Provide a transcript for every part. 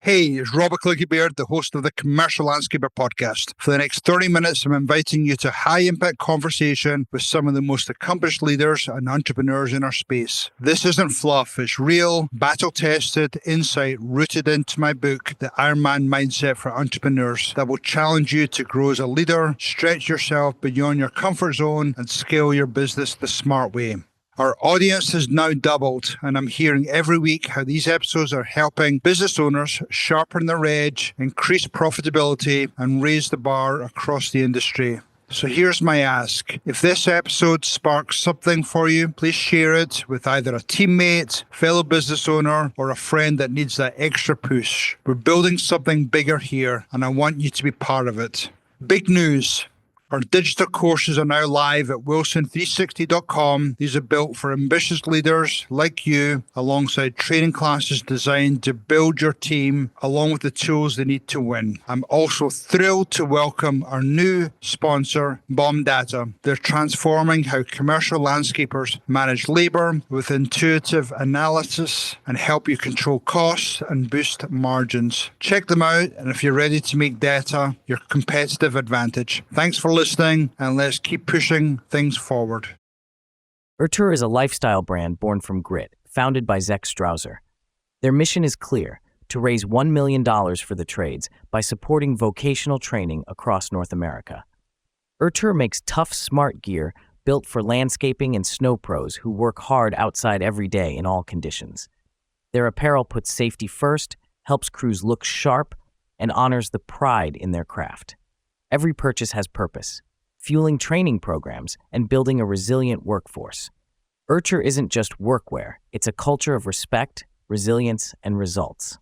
Hey, it's Robert Beard, the host of the Commercial Landscaper podcast. For the next 30 minutes, I'm inviting you to high-impact conversation with some of the most accomplished leaders and entrepreneurs in our space. This isn't fluff. It's real, battle-tested insight rooted into my book, The Ironman Mindset for Entrepreneurs, that will challenge you to grow as a leader, stretch yourself beyond your comfort zone, and scale your business the smart way. Our audience has now doubled, and I'm hearing every week how these episodes are helping business owners sharpen their edge, increase profitability, and raise the bar across the industry. So here's my ask. If this episode sparks something for you, please share it with either a teammate, fellow business owner, or a friend that needs that extra push. We're building something bigger here, and I want you to be part of it. Big news. Our digital courses are now live at wilson360.com. These are built for ambitious leaders like you, alongside training classes designed to build your team, along with the tools they need to win. I'm also thrilled to welcome our new sponsor, Bomb Data. They're transforming how commercial landscapers manage labor with intuitive analysis and help you control costs and boost margins. Check them out, and if you're ready to make data your competitive advantage. Thanks for listening, and let's keep pushing things forward. Urtur is a lifestyle brand born from grit, founded by Zach Strauser. Their mission is clear: to raise $1 million for the trades by supporting vocational training across North America. Urtur makes tough, smart gear built for landscaping and snow pros who work hard outside every day in all conditions. Their apparel puts safety first, helps crews look sharp, and honors the pride in their craft. Every purchase has purpose, fueling training programs and building a resilient workforce. Urtur isn't just workwear, it's a culture of respect, resilience, and results.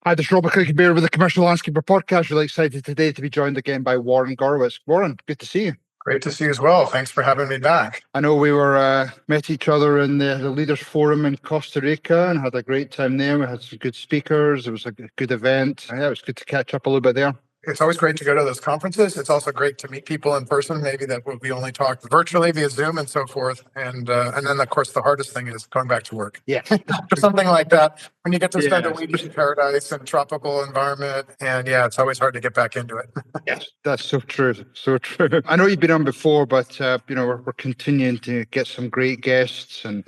Hi, this is Robert Beard with the Commercial Landscaper podcast. Really excited today to be joined again by Warren Gorowitz. Warren, good to see you. Great to see you as well. Thanks for having me back. I know we were met each other in the Leaders Forum in Costa Rica and had a great time there. We had some good speakers. It was a good event. Yeah, it was good to catch up a little bit there. It's always great to go to those conferences. It's also great to meet people in person, maybe that we only talk virtually via Zoom and so forth. And then, of course, the hardest thing is going back to work. Yeah. For something like that, when you get to spend a week in paradise and tropical environment. And yeah, it's always hard to get back into it. Yes, that's so true. So true. I know you've been on before, but we're continuing to get some great guests and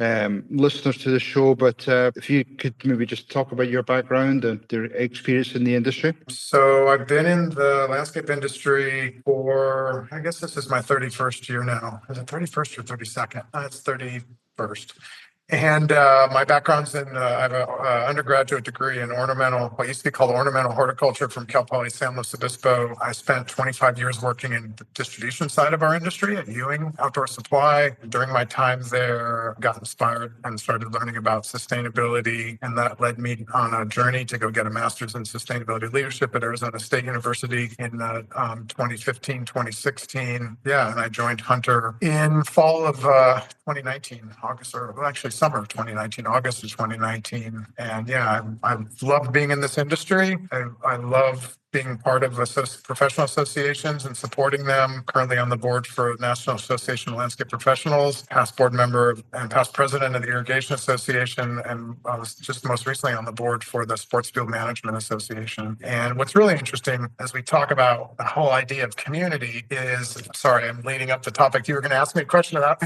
listeners to the show. But if you could maybe just talk about your background and your experience in the industry. So I've been in the landscape industry for, I guess this is my 31st year now. Is it 31st or 32nd? It's 31st. And my background's in, I have an undergraduate degree in what used to be called Ornamental Horticulture from Cal Poly San Luis Obispo. I spent 25 years working in the distribution side of our industry at Ewing Outdoor Supply. During my time there, got inspired and started learning about sustainability. And that led me on a journey to go get a master's in sustainability leadership at Arizona State University in 2015, 2016. Yeah, and I joined Hunter in fall of 2019, summer of 2019, August of 2019. And yeah, I love being in this industry. I love being part of professional associations and supporting them. Currently on the board for National Association of Landscape Professionals, past board member and past president of the Irrigation Association. And I was just most recently on the board for the Sports Field Management Association. And what's really interesting as we talk about the whole idea of community is, sorry, I'm leading up the topic. You were going to ask me a question about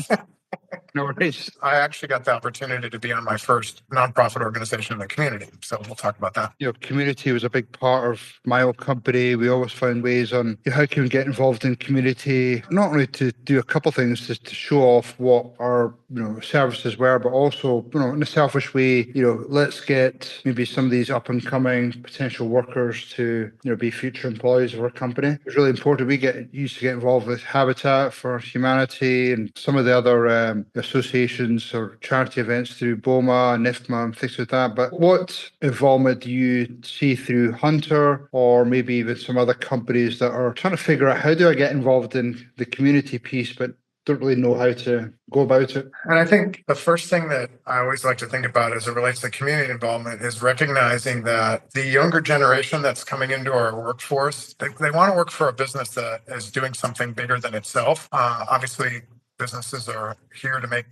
No worries. I actually got the opportunity to be on my first nonprofit organization in the community. So we'll talk about that. Community was a big part of my old company. We always found ways on how can we get involved in community, not only to do a couple of things just to show off what our services were, but also in a selfish way, let's get maybe some of these up and coming potential workers to be future employees of our company. It's really important we used to get involved with Habitat for Humanity and some of the other associations or charity events through BOMA and IFMA and things like that. But what involvement do you see through Hunter or maybe even some other companies that are trying to figure out how do I get involved in the community piece, but don't really know how to go about it? And I think the first thing that I always like to think about as it relates to community involvement is recognizing that the younger generation that's coming into our workforce, they want to work for a business that is doing something bigger than itself. Obviously, businesses are here to make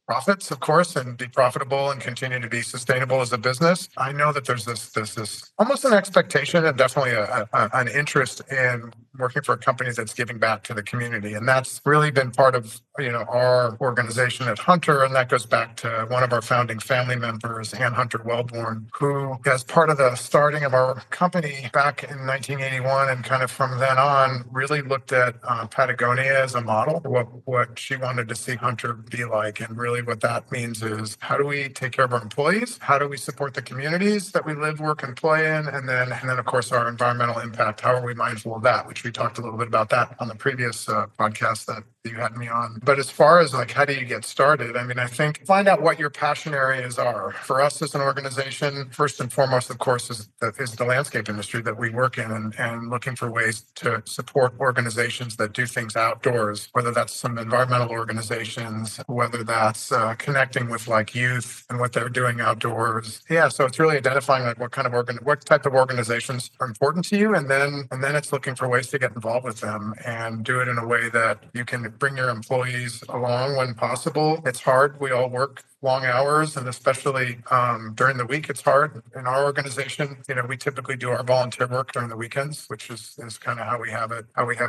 profits, of course, and be profitable and continue to be sustainable as a business. I know that there's this almost an expectation and definitely an interest in working for a company that's giving back to the community. And that's really been part of, our organization at Hunter. And that goes back to one of our founding family members, Ann Hunter Wellborn, who, as part of the starting of our company back in 1981 and kind of from then on, really looked at Patagonia as a model, what she wanted to see Hunter be like. And really what that means is, how do we take care of our employees? How do we support the communities that we live, work, and play in? And then of course, our environmental impact. How are we mindful of that? Which we talked a little bit about that on the previous podcast that you had me on. But as far as like, how do you get started? I mean, I think find out what your passion areas are. For us as an organization, first and foremost, of course, is the landscape industry that we work in, and looking for ways to support organizations that do things outdoors, whether that's some environmental organizations, whether that's connecting with like youth and what they're doing outdoors. Yeah, so it's really identifying like what type of organizations are important to you, and then it's looking for ways to get involved with them and do it in a way that you can bring your employees along when possible. It's hard. We all work long hours, and especially during the week, it's hard. In our organization, we typically do our volunteer work during the weekends, which is kind of how we have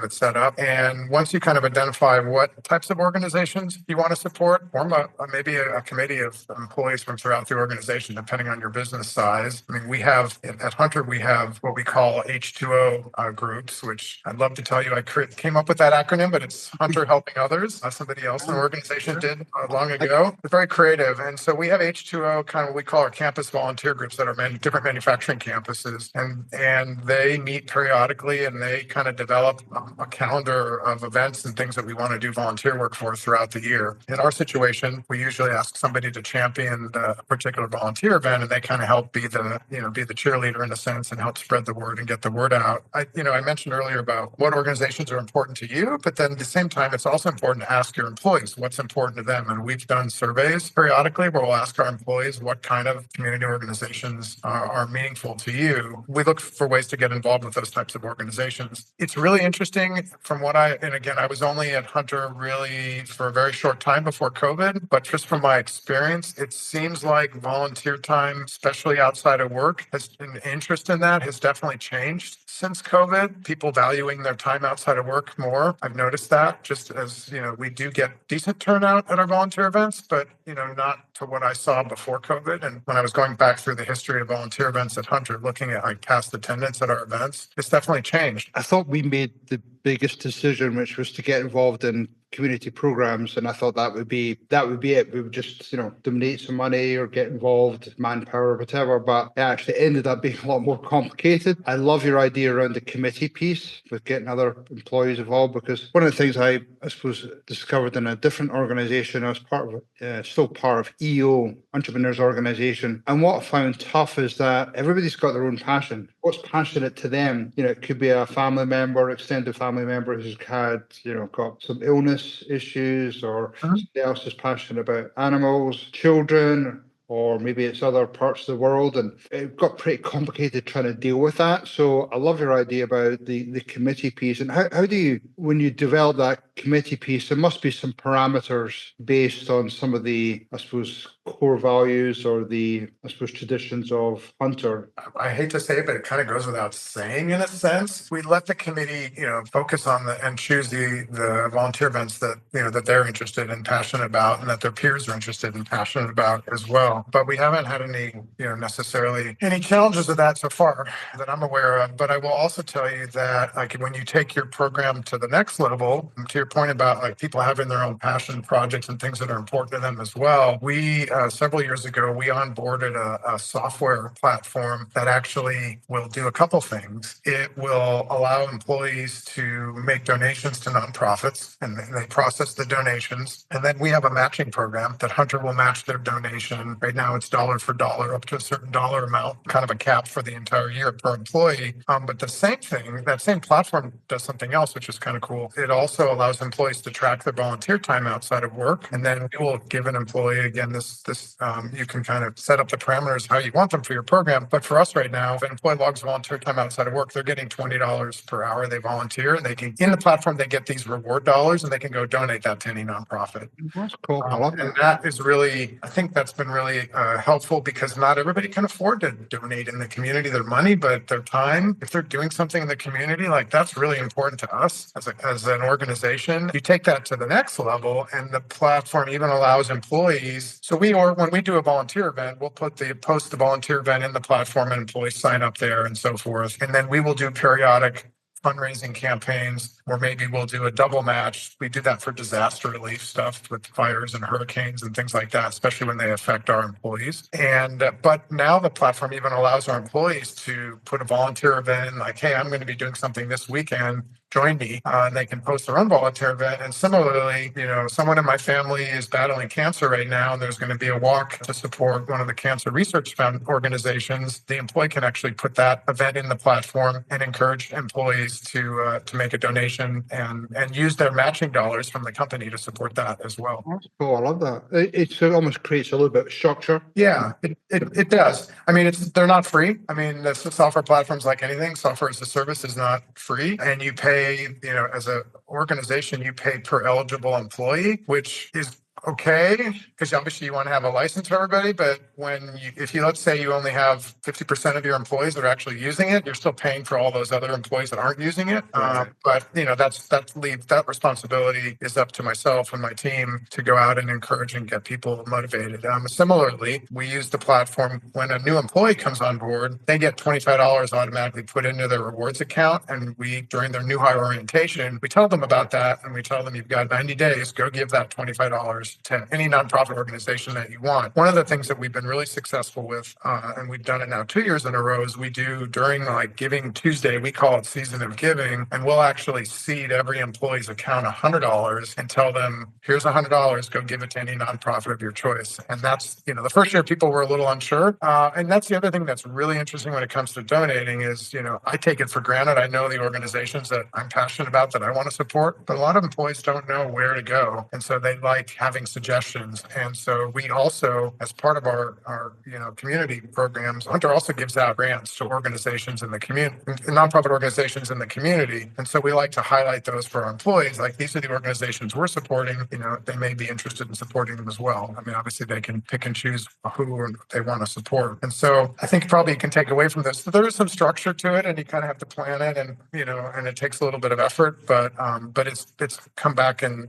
it set up. And once you kind of identify what types of organizations you want to support, form maybe a committee of employees from throughout the organization, depending on your business size. I mean, at Hunter, we have what we call H2O groups, which I'd love to tell you I came up with that acronym, but it's Hunter Helping Others. Somebody else in the organization did long ago. It's very creative. And so we have H2O, kind of what we call our campus volunteer groups that are different manufacturing campuses. And they meet periodically, and they kind of develop a calendar of events and things that we want to do volunteer work for throughout the year. In our situation, we usually ask somebody to champion a particular volunteer event, and they kind of help be the cheerleader in a sense and help spread the word and get the word out. I mentioned earlier about what organizations are important to you, but then at the same time, it's also important to ask your employees what's important to them. And we've done surveys periodically where we'll ask our employees what kind of community organizations are meaningful to you. We look for ways to get involved with those types of organizations. It's really interesting I was only at Hunter really for a very short time before COVID, but just from my experience, it seems like volunteer time, especially outside of work, an interest in that has definitely changed since COVID. People valuing their time outside of work more. I've noticed that, just as, we do get decent turnout at our volunteer events, but, not to what I saw before COVID. And when I was going back through the history of volunteer events at Hunter, looking at like past attendance at our events, it's definitely changed. I thought we made the biggest decision, which was to get involved in community programs, and I thought that would be it. We would just donate some money or get involved, manpower, whatever. But it actually ended up being a lot more complicated. I love your idea around the committee piece with getting other employees involved, because one of the things I suppose discovered in a different organization, I was still part of EO, Entrepreneurs Organization, and what I found tough is that everybody's got their own passion. What's passionate to them? It could be a family member, extended family member who's had got some illness issues, or somebody else is passionate about animals, children, or maybe it's other parts of the world, and it got pretty complicated trying to deal with that. So I love your idea about the committee piece. And how do you, when you develop that committee piece, there must be some parameters based on some of the, I suppose, core values or the, I suppose, traditions of Hunter. I hate to say it, but it kind of goes without saying in a sense. We let the committee, focus on and choose the volunteer events that, that they're interested and passionate about, and that their peers are interested and passionate about as well. But we haven't had any, necessarily any challenges of that so far that I'm aware of. But I will also tell you that like when you take your program to the next level, to your point about like people having their own passion projects and things that are important to them as well, we several years ago, we onboarded a software platform that actually will do a couple things. It will allow employees to make donations to nonprofits, and they process the donations. And then we have a matching program that Hunter will match their donation. Right now, it's dollar for dollar up to a certain dollar amount, kind of a cap for the entire year per employee. But the same thing, that same platform does something else, which is kind of cool. It also allows allows employees to track their volunteer time outside of work. And then we will give an employee, again, you can kind of set up the parameters how you want them for your program. But for us right now, if an employee logs volunteer time outside of work, they're getting $20 per hour they volunteer. And they can, in the platform, they get these reward dollars and they can go donate that to any nonprofit. That's cool. I love And that. that is really, I think that's been really helpful because not everybody can afford to donate in the community their money, but their time, if they're doing something in the community, like that's really important to us as an organization. You take that to the next level and the platform even allows employees. So when we do a volunteer event, we'll post the volunteer event in the platform and employees sign up there and so forth. And then we will do periodic fundraising campaigns, or maybe we'll do a double match. We do that for disaster relief stuff with fires and hurricanes and things like that, especially when they affect our employees. But now the platform even allows our employees to put a volunteer event in, like, hey, I'm going to be doing something this weekend. Join me. And they can post their own volunteer event. And similarly, someone in my family is battling cancer right now, and there's going to be a walk to support one of the cancer research organizations. The employee can actually put that event in the platform and encourage employees to make a donation and use their matching dollars from the company to support that as well. That's cool. I love that. It almost creates a little bit of structure. Yeah, it does. I mean, they're not free. I mean, the software platforms, like anything, software as a service is not free, and you pay, as an organization, you pay per eligible employee, which is okay, because obviously you want to have a license for everybody, but if you let's say you only have 50% of your employees that are actually using it, you're still paying for all those other employees that aren't using it. Right. But that responsibility is up to myself and my team to go out and encourage and get people motivated. Similarly, we use the platform when a new employee comes on board, they get $25 automatically put into their rewards account, and during their new hire orientation, we tell them about that, and we tell them you've got 90 days, go give that $25 to any nonprofit organization that you want. One of the things that we've been really successful with, and we've done it now 2 years in a row, is we do during Giving Tuesday, we call it Season of Giving, and we'll actually seed every employee's account $100 and tell them, here's $100, go give it to any nonprofit of your choice. And that's, the first year people were a little unsure. And that's the other thing that's really interesting when it comes to donating is, I take it for granted. I know the organizations that I'm passionate about that I want to support, but a lot of employees don't know where to go. And so they like having suggestions. And so we also, as part of our community programs, Hunter also gives out grants to organizations in the community, nonprofit organizations in the community. And so we like to highlight those for our employees. Like, these are the organizations we're supporting. They may be interested in supporting them as well. I mean, obviously they can pick and choose who they want to support. And so I think probably you can take away from this, there is some structure to it, and you kind of have to plan it, and and it takes a little bit of effort, but it's come back in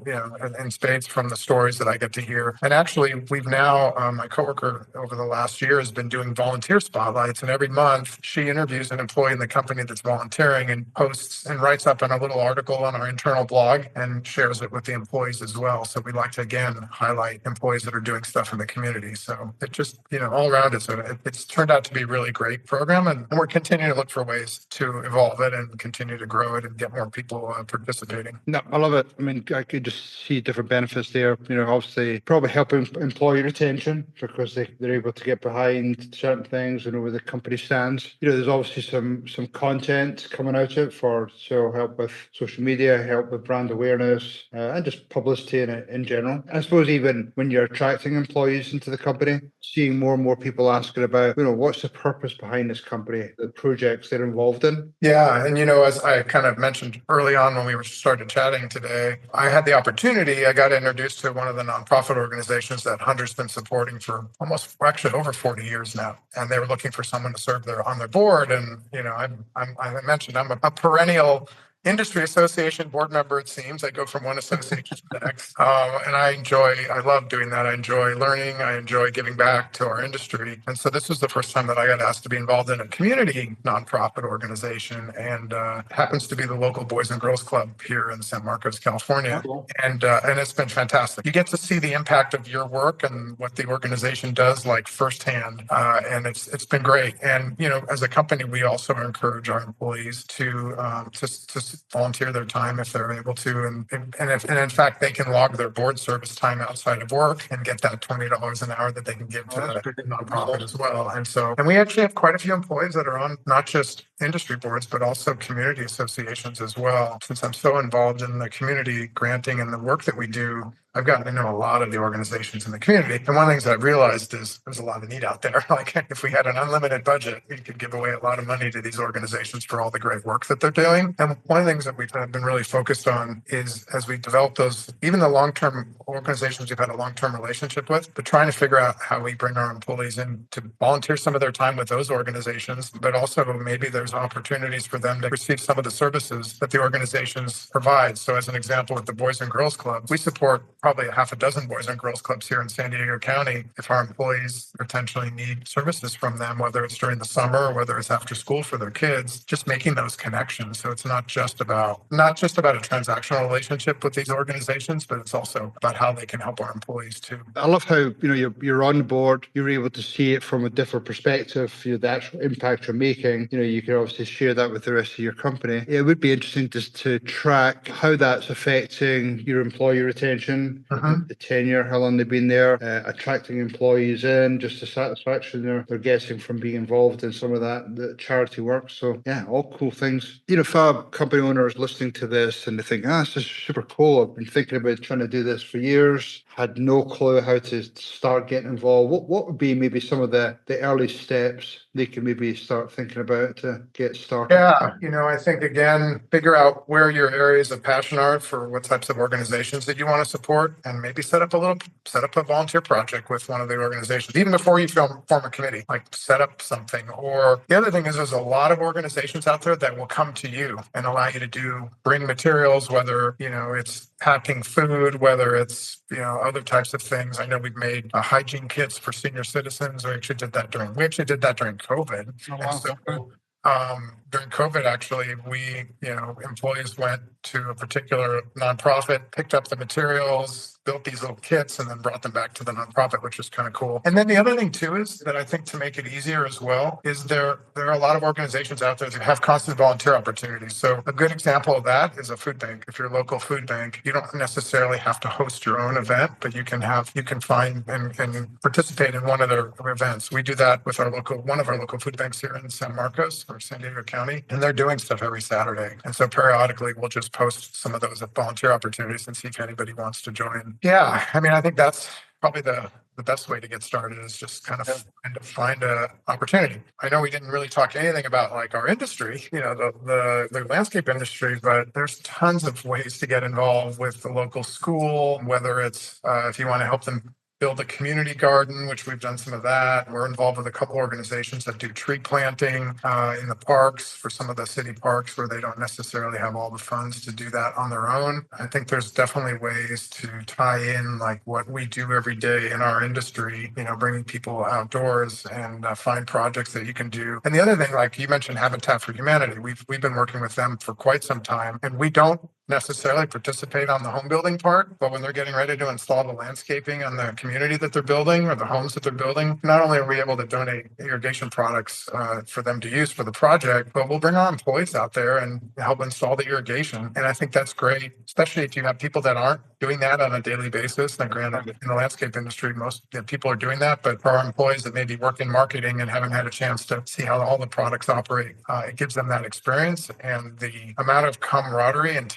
spades from the stories that I get to hear. And actually, we've now, my coworker over the last year has been doing volunteer spotlights, and every month she interviews an employee in the company that's volunteering and posts and writes up in a little article on our internal blog and shares it with the employees as well. So we like to, again, highlight employees that are doing stuff in the community. So it just, all around it's turned out to be a really great program, and we're continuing to look for ways to evolve it and continue to grow it and get more people participating. No, I love it. I mean, I could just see different benefits there. Obviously probably helping employee retention because they're able to get behind certain things and know where the company stands. There's obviously some content coming out of it so help with social media, help with brand awareness, and just publicity in general. I suppose even when you're attracting employees into the company, seeing more and more people asking about, what's the purpose behind this company, the projects they're involved in. Yeah. And, as I kind of mentioned early on when we started chatting today, I had the opportunity, I got introduced to one of the nonprofit organizations that Hunter's been supporting for actually over 40 years now. And they were looking for someone to serve on their board. And, I mentioned I'm a perennial industry association board member, it seems. I go from one association to the next. And I love doing that. I enjoy learning. I enjoy giving back to our industry. And so this was the first time that I got asked to be involved in a community nonprofit organization, and happens to be the local Boys and Girls Club here in San Marcos, California. Cool. And it's been fantastic. You get to see the impact of your work and what the organization does firsthand. And it's been great. And, as a company, we also encourage our employees to volunteer their time if they're able to. And in fact, they can log their board service time outside of work and get that $20 an hour that they can give to the nonprofit as well. And we actually have quite a few employees that are on not just industry boards, but also community associations as well. Since I'm so involved in the community granting and the work that we do, I've gotten to know a lot of the organizations in the community. And one of the things that I've realized is there's a lot of need out there. Like if we had an unlimited budget, we could give away a lot of money to these organizations for all the great work that they're doing. And one of the things that we've been really focused on is as we develop those, even the long-term organizations we've had a long-term relationship with, but trying to figure out how we bring our employees in to volunteer some of their time with those organizations, but also maybe there's opportunities for them to receive some of the services that the organizations provide. So as an example, with the Boys and Girls Club, we support probably a half a dozen Boys and Girls Clubs here in San Diego County. If our employees potentially need services from them, whether it's during the summer or whether it's after school for their kids, just making those connections. So it's not just about a transactional relationship with these organizations, but it's also about how they can help our employees too. I love how, you're on board, you're able to see it from a different perspective, the actual impact you're making. You can obviously share that with the rest of your company. It would be interesting just to track how that's affecting your employee retention, the tenure, how long they've been there, attracting employees in, just the satisfaction they're getting from being involved in some of the charity work. So yeah, all cool things. If a company owner is listening to this and they think, this is super cool, I've been thinking about trying to do this for years, had no clue how to start getting involved, what would be maybe some of the early steps they can maybe start thinking about to get started? Yeah, I think again, figure out where your areas of passion are for what types of organizations that you want to support, and maybe set up a volunteer project with one of the organizations, even before you form a committee, like set up something. Or the other thing is there's a lot of organizations out there that will come to you and allow you to bring materials, whether, it's packing food, whether it's, other types of things. I know we've made hygiene kits for senior citizens. We actually did that during COVID. Oh, wow. So, during COVID, actually, we, employees went to a particular nonprofit, picked up the materials, built these little kits, and then brought them back to the nonprofit, which is kind of cool. And then the other thing too is that I think to make it easier as well is there are a lot of organizations out there that have constant volunteer opportunities. So a good example of that is a food bank. If you're a local food bank, you don't necessarily have to host your own event, but you can find and participate in one of their events. We do that with one of our local food banks here in San Marcos or San Diego County, and they're doing stuff every Saturday. And so periodically we'll just post some of those volunteer opportunities and see if anybody wants to join. Yeah, I think that's probably the best way to get started is just kind of find an opportunity. I know we didn't really talk anything about like our industry, the landscape industry, but there's tons of ways to get involved with the local school, whether it's if you want to help them build a community garden, which we've done some of that. We're involved with a couple organizations that do tree planting in the parks for some of the city parks where they don't necessarily have all the funds to do that on their own. I think there's definitely ways to tie in like what we do every day in our industry, bringing people outdoors and find projects that you can do. And the other thing, like you mentioned, Habitat for Humanity, we've been working with them for quite some time, and we don't necessarily participate on the home building part, but when they're getting ready to install the landscaping on the community that they're building or the homes that they're building, not only are we able to donate irrigation products for them to use for the project, but we'll bring our employees out there and help install the irrigation. And I think that's great, especially if you have people that aren't doing that on a daily basis. And granted, in the landscape industry, most people are doing that, but for our employees that maybe work in marketing and haven't had a chance to see how all the products operate, it gives them that experience. And the amount of camaraderie and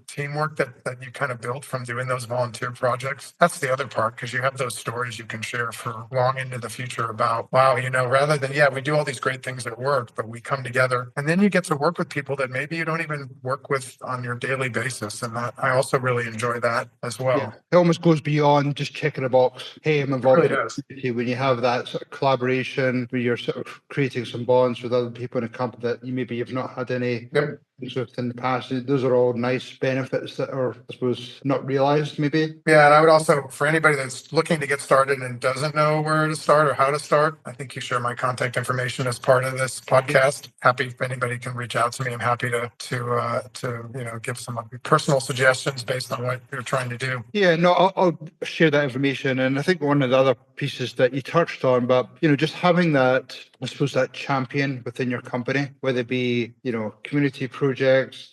teamwork that you kind of build from doing those volunteer projects, that's the other part, because you have those stories you can share for long into the future about, wow, rather than, we do all these great things at work, but we come together, and then you get to work with people that maybe you don't even work with on your daily basis. And that I also really enjoy that as well. Yeah. It almost goes beyond just checking a box. Hey, I'm involved in the community. When you have that sort of collaboration where you're sort of creating some bonds with other people in a company that you've not had any with in the past, those are all nice benefits that are, I suppose, not realized maybe. Yeah, and I would also, for anybody that's looking to get started and doesn't know where to start or how to start, I think you share my contact information as part of this podcast. Happy if anybody can reach out to me. I'm happy to give some personal suggestions based on what you're trying to do. Yeah, no, I'll share that information. And I think one of the other pieces that you touched on, but just having that I suppose, that champion within your company, whether it be, community projects,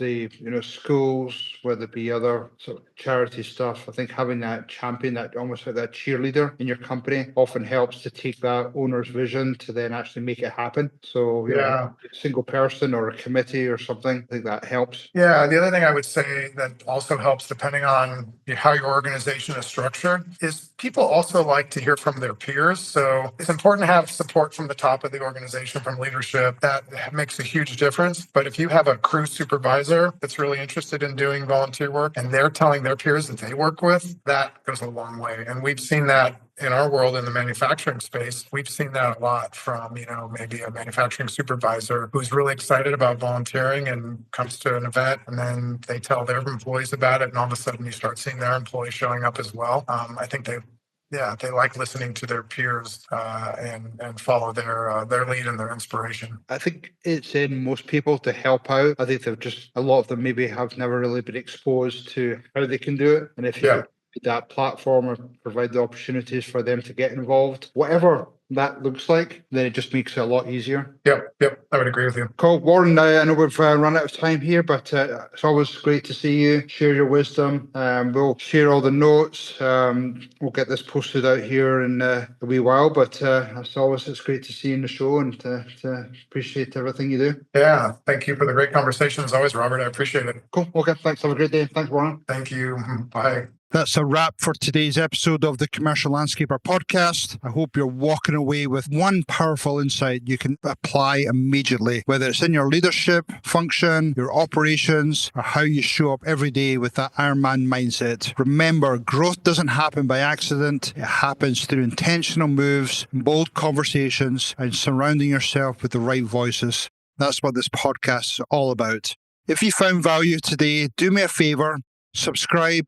schools, whether it be other sort of charity stuff. I think having that champion, that almost like that cheerleader in your company, often helps to take that owner's vision to then actually make it happen. So, Yeah. a single person or a committee or something, I think that helps. Yeah, the other thing I would say that also helps, depending on how your organization is structured, is people also like to hear from their peers. So it's important to have support from the top of the organization, from leadership. That makes a huge difference. But if you have a crew supervisor that's really interested in doing volunteer work and they're telling their peers that they work with, that goes a long way. And we've seen that in our world, in the manufacturing space. We've seen that a lot from, maybe a manufacturing supervisor who's really excited about volunteering and comes to an event, and then they tell their employees about it, and all of a sudden you start seeing their employees showing up as well. I think they like listening to their peers and follow their lead and their inspiration. I think it's in most people to help out. I think a lot of them maybe have never really been exposed to how they can do it. And if you that platform or provide the opportunities for them to get involved, whatever that looks like, then it just makes it a lot easier. Yep, I would agree with you. Cool. Warren, I know we've run out of time here, but it's always great to see you, share your wisdom. We'll share all the notes. We'll get this posted out here in a wee while, but as always, it's great to see you in the show and to appreciate everything you do. Yeah, thank you for the great conversation as always, Robert. I appreciate it. Cool. Okay, thanks. Have a great day. Thanks, Warren. Thank you. Bye. That's a wrap for today's episode of the Commercial Landscaper podcast. I hope you're walking away with one powerful insight you can apply immediately, whether it's in your leadership function, your operations, or how you show up every day with that Ironman mindset. Remember, growth doesn't happen by accident. It happens through intentional moves, bold conversations, and surrounding yourself with the right voices. That's what this podcast is all about. If you found value today, do me a favor, subscribe,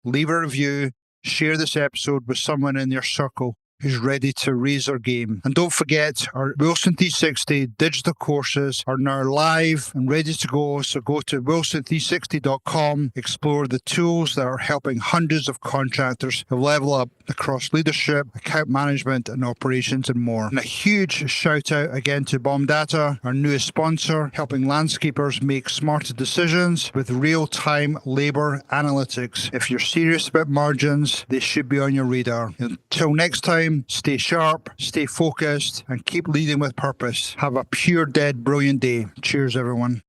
leave a review, share this episode with someone in your circle who's ready to raise their game. And don't forget, our Wilson 360 digital courses are now live and ready to go. So go to wilson360.com, explore the tools that are helping hundreds of contractors to level up across leadership, account management, and operations and more. And a huge shout out again to Bomb Data, our newest sponsor, helping landscapers make smarter decisions with real-time labor analytics. If you're serious about margins, they should be on your radar. Until next time, stay sharp, stay focused, and keep leading with purpose. Have a pure, dead, brilliant day. Cheers, everyone.